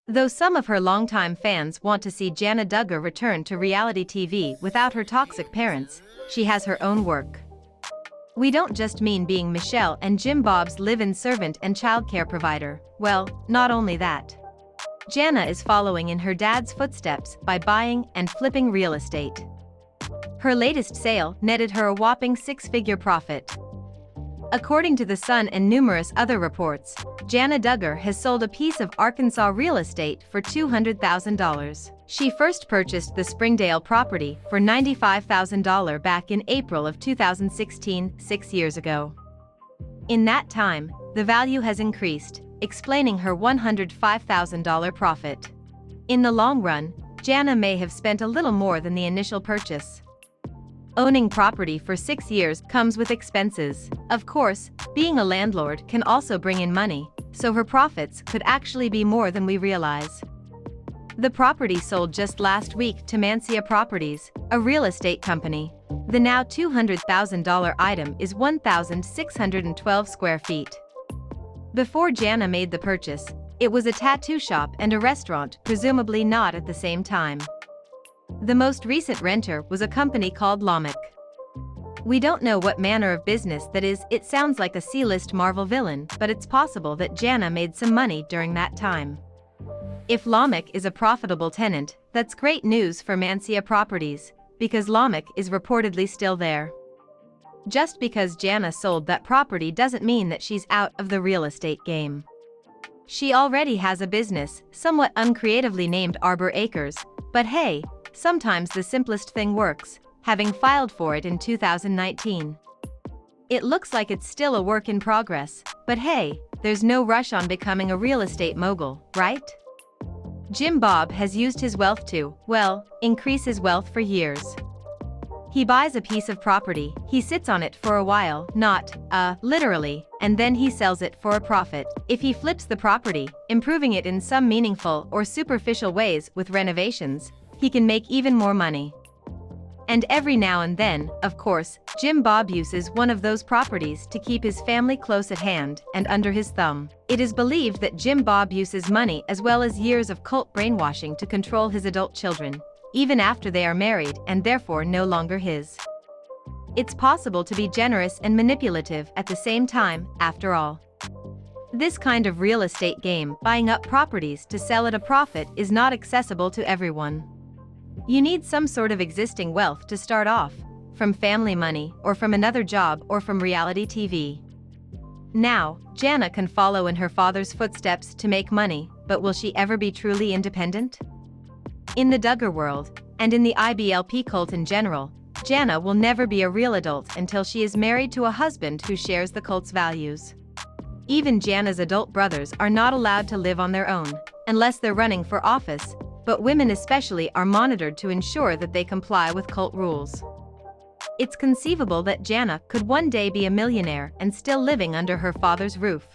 Though some of her longtime fans want to see Jana Duggar return to reality TV without her toxic parents, she has her own work. We don't just mean being Michelle and Jim Bob's live-in servant and childcare provider. Well, not only that. Jana is following in her dad's footsteps by buying and flipping real estate. Her latest sale netted her a whopping six-figure profit. According to The Sun and numerous other reports, Jana Duggar has sold a piece of Arkansas real estate for $200,000. She first purchased the Springdale property for $95,000 back in April of 2016, 6 years ago. In that time, the value has increased, explaining her $105,000 profit. In the long run, Jana may have spent a little more than the initial purchase. Owning property for 6 years comes with expenses. Of course, being a landlord can also bring in money, so her profits could actually be more than we realize. The property sold just last week to Mancia Properties, a real estate company. The now $200,000 item is 1,612 square feet. Before Jana made the purchase, it was a tattoo shop and a restaurant, presumably not at the same time. The most recent renter was a company called Longtime. We don't know what manner of business that is. It sounds like a C-list Marvel villain, but it's possible that Jana made some money during that time. If Longtime is a profitable tenant, that's great news for Mancia Properties, because Longtime is reportedly still there. Just because Jana sold that property doesn't mean that she's out of the real estate game. She already has a business, somewhat uncreatively named Arbor Acres, but hey, sometimes the simplest thing works, having filed for it in 2019. It looks like it's still a work in progress, but hey, there's no rush on becoming a real estate mogul, right? Jim Bob has used his wealth to, well, increase his wealth for years. He buys a piece of property, he sits on it for a while, not, literally, and then he sells it for a profit. If he flips the property, improving it in some meaningful or superficial ways with renovations, he can make even more money. And every now and then, of course, Jim Bob uses one of those properties to keep his family close at hand and under his thumb. It is believed that Jim Bob uses money as well as years of cult brainwashing to control his adult children, even after they are married and therefore no longer his. It's possible to be generous and manipulative at the same time, after all. This kind of real estate game, buying up properties to sell at a profit, is not accessible to everyone. You need some sort of existing wealth to start off, from family money, or from another job, or from reality TV. Now, Jana can follow in her father's footsteps to make money, but will she ever be truly independent? In the Duggar world, and in the IBLP cult in general, Jana will never be a real adult until she is married to a husband who shares the cult's values. Even Jana's adult brothers are not allowed to live on their own, unless they're running for office, but women especially are monitored to ensure that they comply with cult rules. It's conceivable that Jana could one day be a millionaire and still living under her father's roof.